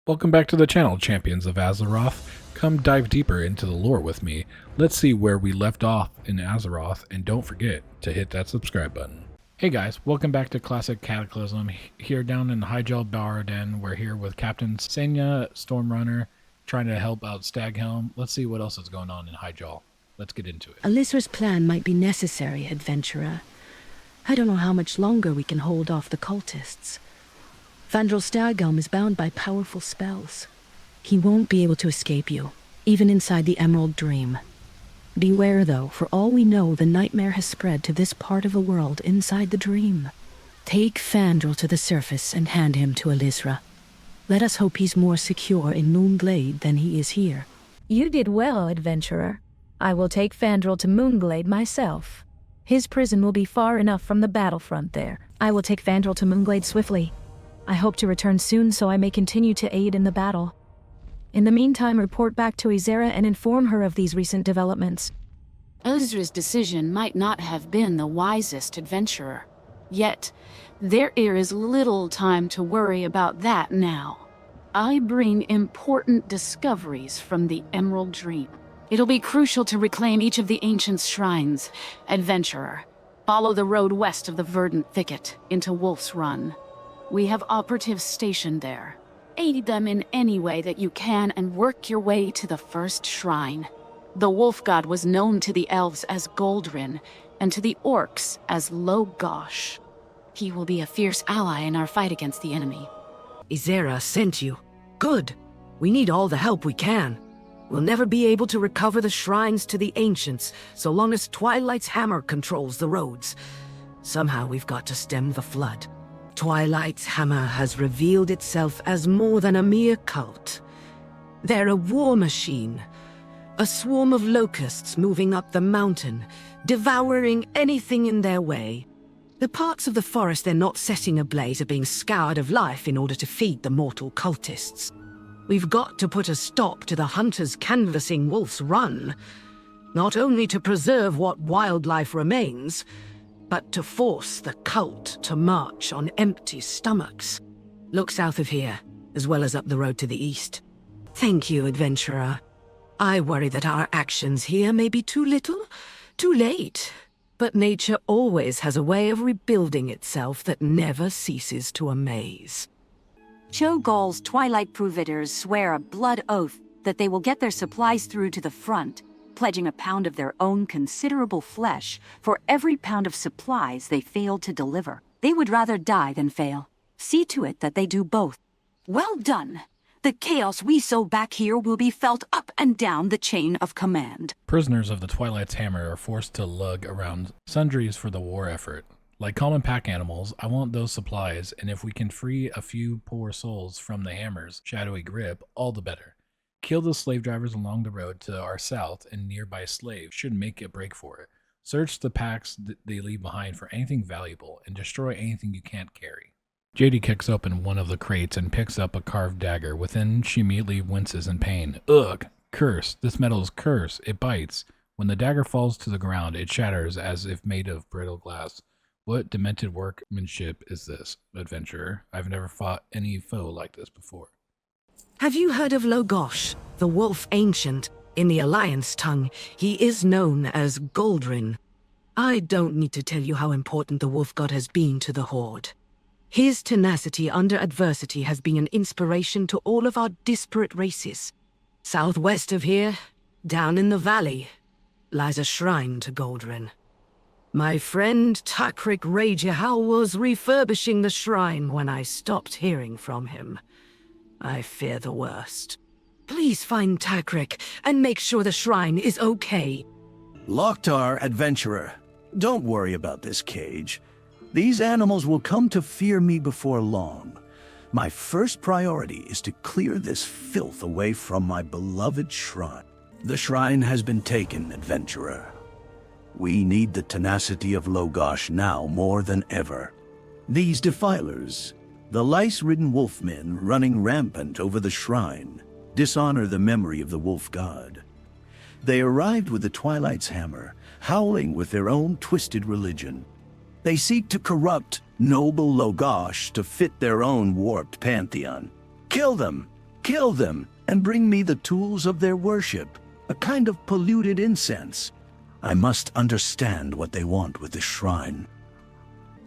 Welcome back to the channel, champions of Azeroth. Come dive deeper into the lore with me. Let's see where we left off in Azeroth, and don't forget to hit that subscribe button. Hey guys, welcome back to Classic Cataclysm. Here down in the Hyjal Barden, we're here with Captain Senya Stormrunner, trying to help out Staghelm. Let's see what else is going on in Hyjal. Let's get into it. Alisra's plan might be necessary, adventurer. I don't know how much longer we can hold off the cultists. Fandral Staghelm is bound by powerful spells. He won't be able to escape you, even inside the Emerald Dream. Beware, though, for all we know, the nightmare has spread to this part of the world inside the dream. Take Fandral to the surface and hand him to Alisra. Let us hope he's more secure in Moonglade than he is here. You did well, adventurer. I will take Fandral to Moonglade myself. His prison will be far enough from the battlefront there. I will take Fandral to Moonglade swiftly. I hope to return soon so I may continue to aid in the battle. In the meantime, report back to Ysera and inform her of these recent developments. Alisra's decision might not have been the wisest, adventurer. Yet, there is little time to worry about that now. I bring important discoveries from the Emerald Dream. It'll be crucial to reclaim each of the ancient shrines. Adventurer, follow the road west of the verdant thicket into Wolf's Run. We have operatives stationed there. Aid them in any way that you can and work your way to the first shrine. The wolf god was known to the elves as Goldrin, and to the orcs as Logosh. He will be a fierce ally in our fight against the enemy. Ysera sent you. Good. We need all the help we can. We'll never be able to recover the shrines to the ancients, so long as Twilight's hammer controls the roads. Somehow we've got to stem the flood. Twilight's hammer has revealed itself as more than a mere cult. They're a war machine. A swarm of locusts moving up the mountain, devouring anything in their way. The parts of the forest they're not setting ablaze are being scoured of life in order to feed the mortal cultists. We've got to put a stop to the hunters canvassing Wolf's Run, not only to preserve what wildlife remains, but to force the cult to march on empty stomachs. Look south of here, as well as up the road to the east. Thank you, adventurer. I worry that our actions here may be too little, too late. But nature always has a way of rebuilding itself that never ceases to amaze. Cho'Gall's Twilight Providers swear a blood oath that they will get their supplies through to the front, pledging a pound of their own considerable flesh for every pound of supplies they fail to deliver. They would rather die than fail. See to it that they do both. Well done! The chaos we sow back here will be felt up and down the chain of command. Prisoners of the Twilight's Hammer are forced to lug around sundries for the war effort. Like common pack animals, I want those supplies, and if we can free a few poor souls from the hammer's shadowy grip, all the better. Kill the slave drivers along the road to our south, and nearby slaves should make a break for it. Search the packs they leave behind for anything valuable, and destroy anything you can't carry. JD kicks open one of the crates and picks up a carved dagger. Within, she immediately winces in pain. Ugh! Curse! This metal is cursed. It bites. When the dagger falls to the ground, it shatters as if made of brittle glass. What demented workmanship is this, adventurer? I've never fought any foe like this before. Have you heard of Logosh, the wolf ancient? In the Alliance tongue, he is known as Goldrin. I don't need to tell you how important the wolf god has been to the Horde. His tenacity under adversity has been an inspiration to all of our disparate races. Southwest of here, down in the valley, lies a shrine to Goldrin. My friend Takrik Rajahal was refurbishing the shrine when I stopped hearing from him. I fear the worst. Please find Takrik and make sure the shrine is okay. Loktar, adventurer, don't worry about this cage. These animals will come to fear me before long. My first priority is to clear this filth away from my beloved shrine. The shrine has been taken, adventurer. We need the tenacity of Logosh now more than ever. These defilers, the lice-ridden wolfmen running rampant over the shrine, dishonor the memory of the wolf god. They arrived with the Twilight's Hammer, howling with their own twisted religion. They seek to corrupt noble Logosh to fit their own warped pantheon. Kill them! Kill them and bring me the tools of their worship, a kind of polluted incense. I must understand what they want with this shrine.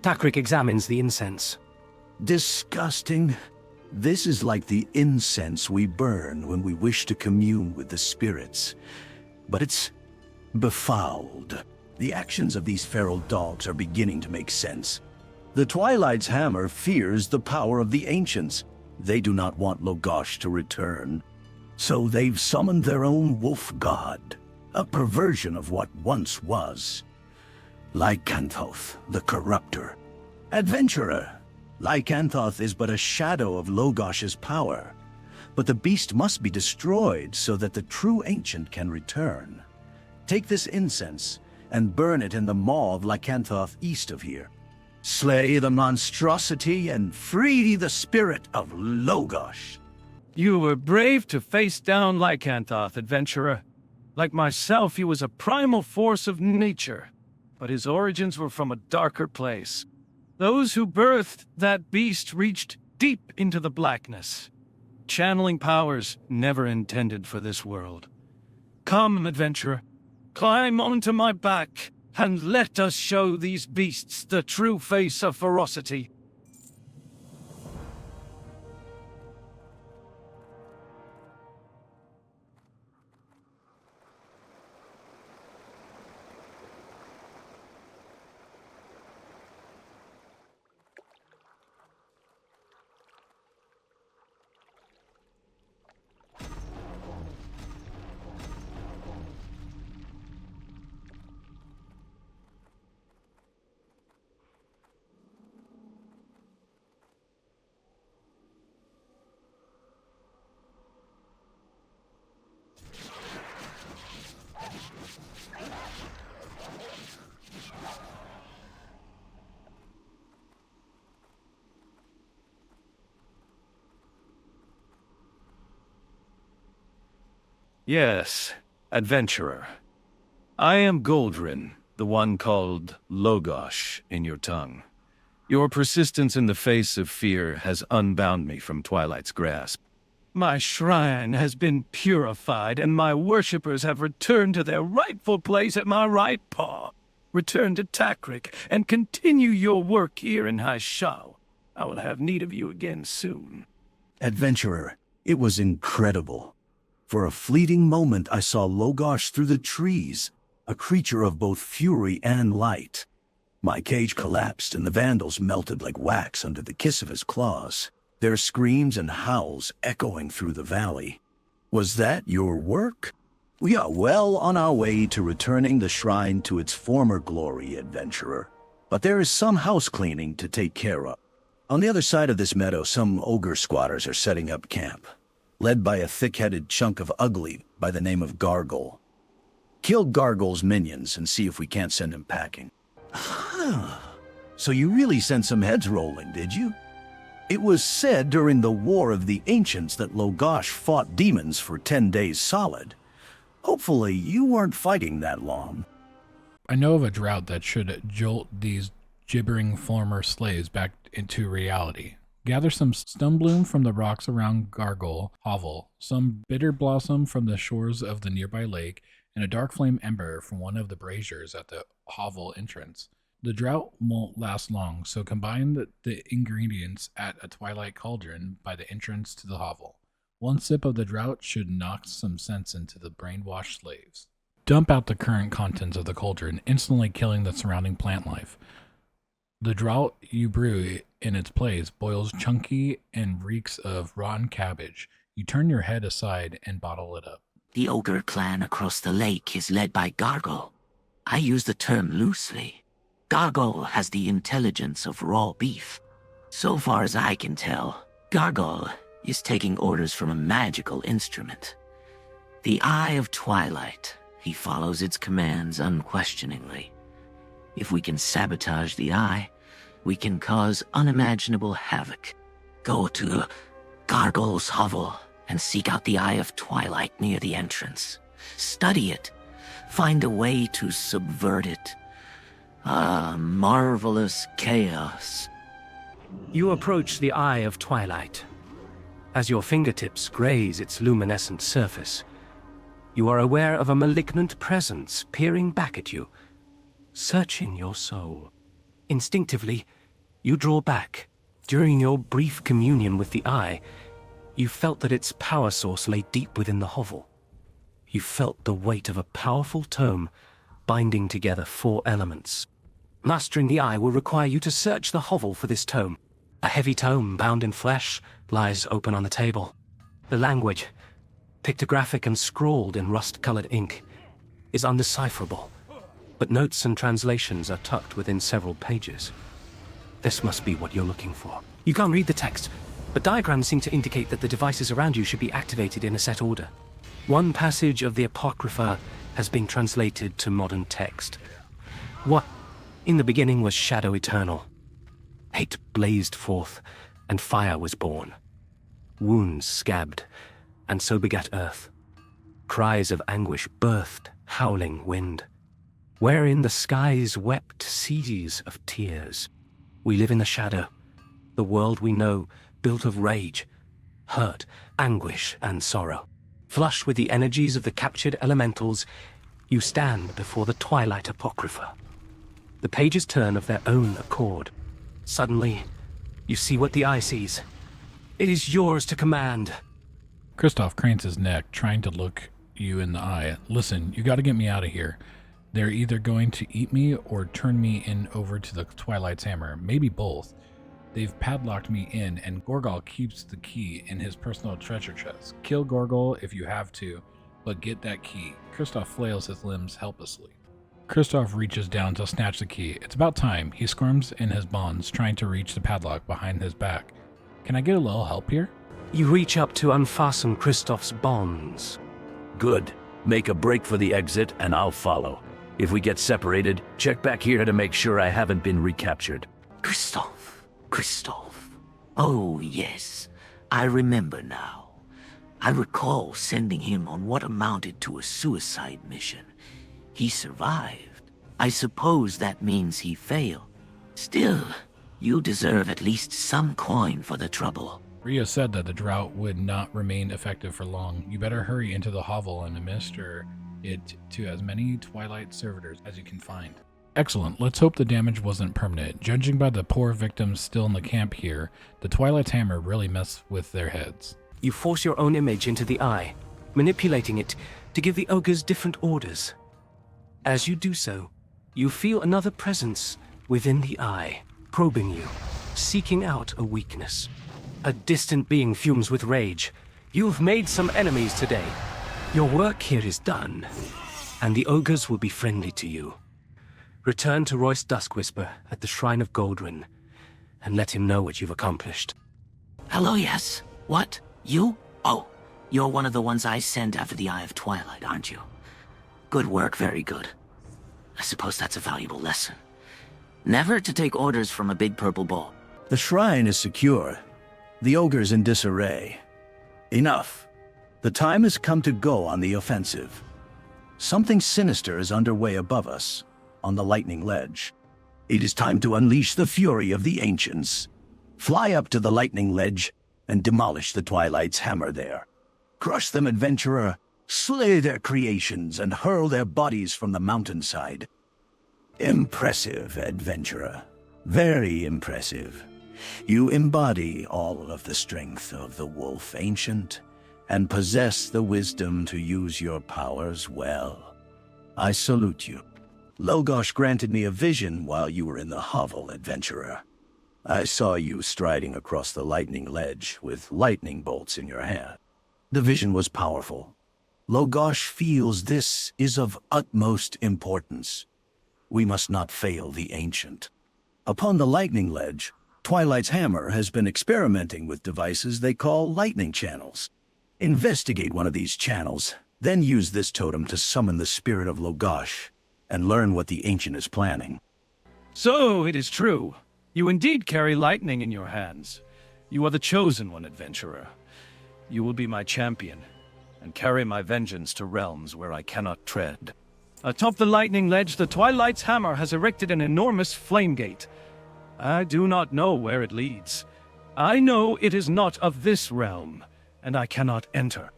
Takrik examines the incense. Disgusting. This is like the incense we burn when we wish to commune with the spirits. But it's befouled. The actions of these feral dogs are beginning to make sense. The Twilight's hammer fears the power of the ancients. They do not want Logosh to return. So they've summoned their own wolf god, a perversion of what once was. Lycanthoth, the corrupter. Adventurer, Lycanthoth is but a shadow of Logosh's power. But the beast must be destroyed so that the true ancient can return. Take this incense and burn it in the maw of Lycanthoth east of here. Slay the monstrosity and free the spirit of Logosh. You were brave to face down Lycanthoth, adventurer. Like myself, he was a primal force of nature, but his origins were from a darker place. Those who birthed that beast reached deep into the blackness, channeling powers never intended for this world. Come, adventurer, climb onto my back, and let us show these beasts the true face of ferocity. Yes, adventurer. I am Goldrin, the one called Logosh in your tongue. Your persistence in the face of fear has unbound me from Twilight's grasp. My shrine has been purified, and my worshippers have returned to their rightful place at my right paw. Return to Takrik, and continue your work here in Haishao. I will have need of you again soon. Adventurer, it was incredible. For a fleeting moment I saw Logosh through the trees, a creature of both fury and light. My cage collapsed and the vandals melted like wax under the kiss of his claws, their screams and howls echoing through the valley. Was that your work? We are well on our way to returning the shrine to its former glory, adventurer. But there is some house cleaning to take care of. On the other side of this meadow, some ogre squatters are setting up camp, led by a thick-headed chunk of ugly by the name of Gargle. Kill Gargle's minions and see if we can't send him packing. So you really sent some heads rolling, did you? It was said during the War of the Ancients that Logosh fought demons for 10 days solid. Hopefully you weren't fighting that long. I know of a drought that should jolt these gibbering former slaves back into reality. Gather some stonebloom from the rocks around Gargle Hovel, some bitter blossom from the shores of the nearby lake, and a dark flame ember from one of the braziers at the hovel entrance. The drought won't last long, so combine the ingredients at a twilight cauldron by the entrance to the hovel. One sip of the drought should knock some sense into the brainwashed slaves. Dump out the current contents of the cauldron, instantly killing the surrounding plant life. The drought you brew in its place boils chunky and reeks of rotten cabbage. You turn your head aside and bottle it up. The ogre clan across the lake is led by Gargle. I use the term loosely. Gargle has the intelligence of raw beef. So far as I can tell, Gargle is taking orders from a magical instrument. The Eye of Twilight. He follows its commands unquestioningly. If we can sabotage the Eye, we can cause unimaginable havoc. Go to Gargle's hovel and seek out the Eye of Twilight near the entrance. Study it. Find a way to subvert it. Ah, marvelous chaos. You approach the Eye of Twilight. As your fingertips graze its luminescent surface, you are aware of a malignant presence peering back at you, searching your soul. Instinctively, you draw back. During your brief communion with the eye, you felt that its power source lay deep within the hovel. You felt the weight of a powerful tome binding together 4 elements. Mastering the eye will require you to search the hovel for this tome. A heavy tome bound in flesh lies open on the table. The language, pictographic and scrawled in rust-colored ink, is undecipherable, but notes and translations are tucked within several pages. This must be what you're looking for. You can't read the text, but diagrams seem to indicate that the devices around you should be activated in a set order. One passage of the Apocrypha has been translated to modern text. What in the beginning was shadow eternal. Hate blazed forth, and fire was born. Wounds scabbed, and so begat earth. Cries of anguish birthed howling wind, wherein the skies wept seas of tears. We live in the shadow, the world we know built of rage, hurt, anguish, and sorrow. Flush with the energies of the captured elementals, you stand before the Twilight Apocrypha. The pages turn of their own accord. Suddenly, you see what the eye sees. It is yours to command. Kristoff cranes his neck, trying to look you in the eye. Listen, you gotta get me out of here. They're either going to eat me or turn me in over to the Twilight's hammer. Maybe both. They've padlocked me in, and Gorgol keeps the key in his personal treasure chest. Kill Gorgol if you have to, but get that key. Kristoff flails his limbs helplessly. Kristoff reaches down to snatch the key. It's about time. He squirms in his bonds, trying to reach the padlock behind his back. Can I get a little help here? You reach up to unfasten Kristoff's bonds. Good. Make a break for the exit, and I'll follow. If we get separated, check back here to make sure I haven't been recaptured. Kristoff. Oh, yes. I remember now. I recall sending him on what amounted to a suicide mission. He survived. I suppose that means he failed. Still, you deserve at least some coin for the trouble. Rhea said that the drought would not remain effective for long. You better hurry into the hovel and administer it to as many Twilight servitors as you can find. Excellent. Let's hope the damage wasn't permanent. Judging by the poor victims still in the camp here, the Twilight's hammer really messed with their heads. You force your own image into the eye, manipulating it to give the ogres different orders. As you do so, you feel another presence within the eye, probing you, seeking out a weakness. A distant being fumes with rage. You've made some enemies today. Your work here is done, and the ogres will be friendly to you. Return to Royce Duskwhisper at the Shrine of Goldrin, and let him know what you've accomplished. Hello, yes. What? You? Oh, you're one of the ones I sent after the Eye of Twilight, aren't you? Good work, very good. I suppose that's a valuable lesson. Never to take orders from a big purple ball. The shrine is secure. The ogre's in disarray. Enough. The time has come to go on the offensive. Something sinister is underway above us, on the lightning ledge. It is time to unleash the fury of the ancients. Fly up to the lightning ledge and demolish the Twilight's hammer there. Crush them, adventurer. Slay their creations and hurl their bodies from the mountainside. Impressive, adventurer. Very impressive. You embody all of the strength of the wolf ancient, and possess the wisdom to use your powers well. I salute you. Logosh granted me a vision while you were in the hovel, adventurer. I saw you striding across the lightning ledge with lightning bolts in your hand. The vision was powerful. Logosh feels this is of utmost importance. We must not fail the ancient. Upon the lightning ledge, Twilight's hammer has been experimenting with devices they call lightning channels. Investigate one of these channels, then use this totem to summon the spirit of Logosh, and learn what the ancient is planning. So, it is true. You indeed carry lightning in your hands. You are the chosen one, adventurer. You will be my champion, and carry my vengeance to realms where I cannot tread. Atop the lightning ledge, the Twilight's hammer has erected an enormous flame gate. I do not know where it leads, I know it is not of this realm, and I cannot enter.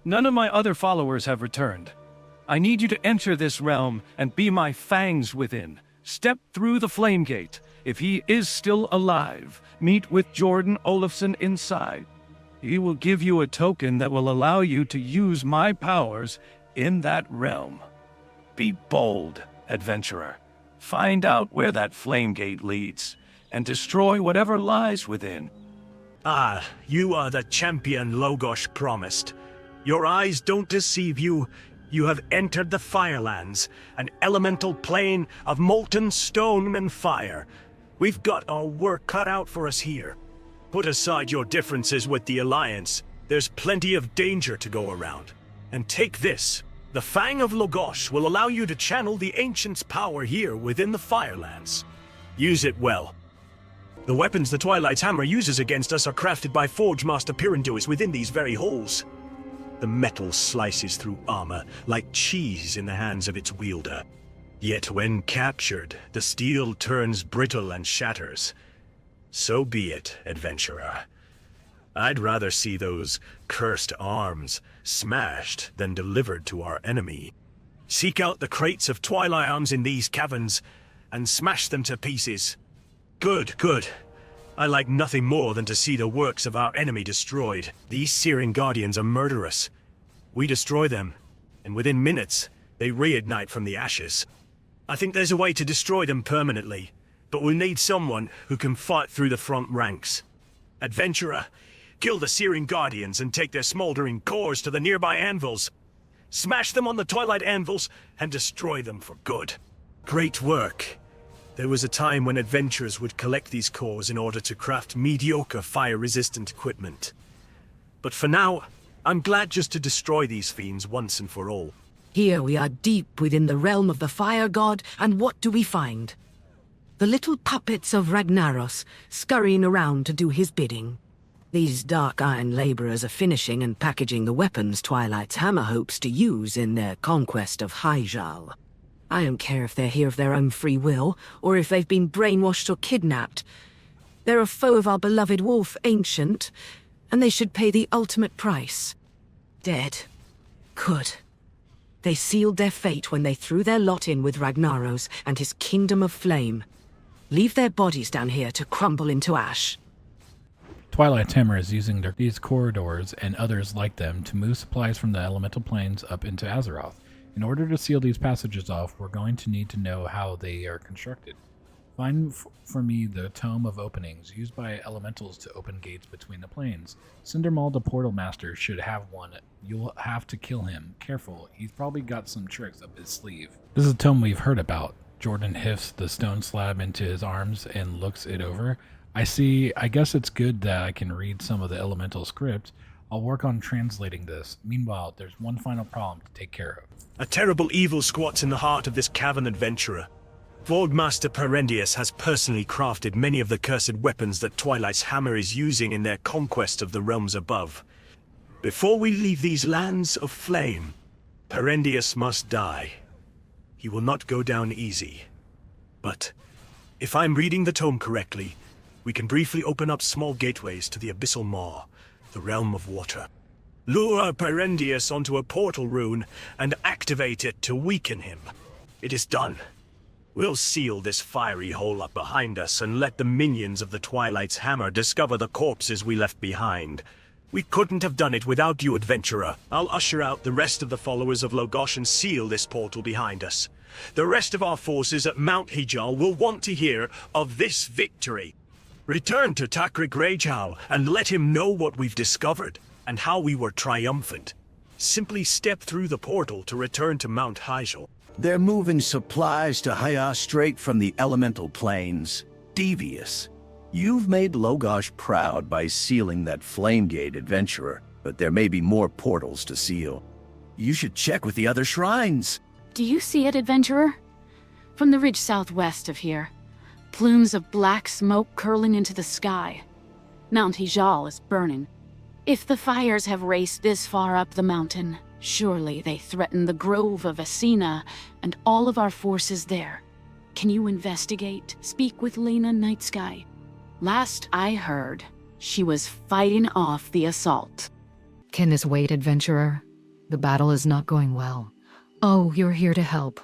None of my other followers have returned. I need you to enter this realm and be my fangs within. Step through the flame gate. If he is still alive, meet with Jordan Olafson inside. He will give you a token that will allow you to use my powers in that realm. Be bold, adventurer. Find out where that flame gate leads, and destroy whatever lies within. Ah, you are the champion Logosh promised. Your eyes don't deceive you. You have entered the Firelands, an elemental plane of molten stone and fire. We've got our work cut out for us here. Put aside your differences with the Alliance. There's plenty of danger to go around. And take this. The Fang of Logosh will allow you to channel the Ancient's power here within the Firelands. Use it well. The weapons the Twilight's Hammer uses against us are crafted by Forge Master Piranduis within these very holes. The metal slices through armor like cheese in the hands of its wielder. Yet when captured, the steel turns brittle and shatters. So be it, adventurer. I'd rather see those cursed arms smashed than delivered to our enemy. Seek out the crates of Twilight arms in these caverns and smash them to pieces. Good, good. I like nothing more than to see the works of our enemy destroyed. These Searing Guardians are murderous. We destroy them, and within minutes, they reignite from the ashes. I think there's a way to destroy them permanently, but we'll need someone who can fight through the front ranks. Adventurer, kill the Searing Guardians and take their smoldering cores to the nearby anvils. Smash them on the Twilight anvils and destroy them for good. Great work. There was a time when adventurers would collect these cores in order to craft mediocre fire-resistant equipment. But for now, I'm glad just to destroy these fiends once and for all. Here we are deep within the realm of the fire god, and what do we find? The little puppets of Ragnaros scurrying around to do his bidding. These dark iron laborers are finishing and packaging the weapons Twilight's Hammer hopes to use in their conquest of Hyjal. I don't care if they're here of their own free will, or if they've been brainwashed or kidnapped. They're a foe of our beloved wolf, Ancient, and they should pay the ultimate price. Dead. Good. They sealed their fate when they threw their lot in with Ragnaros and his kingdom of flame. Leave their bodies down here to crumble into ash. Twilight's Hammer is using these corridors and others like them to move supplies from the elemental planes up into Azeroth. In order to seal these passages off, we're going to need to know how they are constructed. Find for me the Tome of Openings, used by elementals to open gates between the planes. Cindermaul, the Portal Master, should have one. You'll have to kill him. Careful, he's probably got some tricks up his sleeve. This is a tome we've heard about. Jordan hifts the stone slab into his arms and looks it over. I guess it's good that I can read some of the elemental script. I'll work on translating this. Meanwhile, there's one final problem to take care of. A terrible evil squats in the heart of this cavern adventurer. Forge Master Piranduis has personally crafted many of the cursed weapons that Twilight's Hammer is using in their conquest of the realms above. Before we leave these lands of flame, Piranduis must die. He will not go down easy. But, if I'm reading the tome correctly, we can briefly open up small gateways to the Abyssal Maw, the realm of water. Lure Piranduis onto a portal rune and activate it to weaken him. It is done. We'll seal this fiery hole up behind us and let the minions of the Twilight's Hammer discover the corpses we left behind. We couldn't have done it without you, adventurer. I'll usher out the rest of the followers of Logosh and seal this portal behind us. The rest of our forces at Mount Hyjal will want to hear of this victory. Return to Takrik Rajal and let him know what we've discovered and how we were triumphant. Simply step through the portal to return to Mount Hyjal. They're moving supplies to Hyjal straight from the elemental planes. Devious. You've made Logosh proud by sealing that flame gate, adventurer, but there may be more portals to seal. You should check with the other shrines. Do you see it, adventurer? From the ridge southwest of here. Plumes of black smoke curling into the sky. Mount Hyjal is burning. If the fires have raced this far up the mountain, surely they threaten the grove of Asina and all of our forces there. Can you investigate? Speak with Lena Nightsky. Last I heard, She was fighting off the assault. Can this wait, adventurer? The battle is not going well. Oh, you're here to help.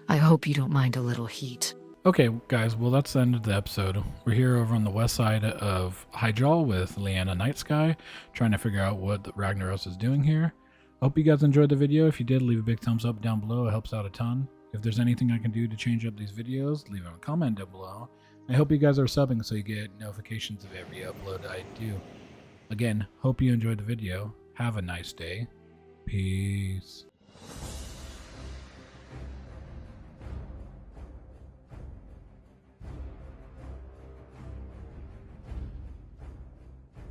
I hope you don't mind a little heat. Okay, guys, well, that's the end of the episode. We're here over on the west side of Hyjal with Lyanna Nightsky, trying to figure out what Ragnaros is doing here. I hope you guys enjoyed the video. If you did, leave a big thumbs up down below. It helps out a ton. If there's anything I can do to change up these videos, leave a comment down below. I hope you guys are subbing so you get notifications of every upload I do. Again, hope you enjoyed the video. Have a nice day. Peace.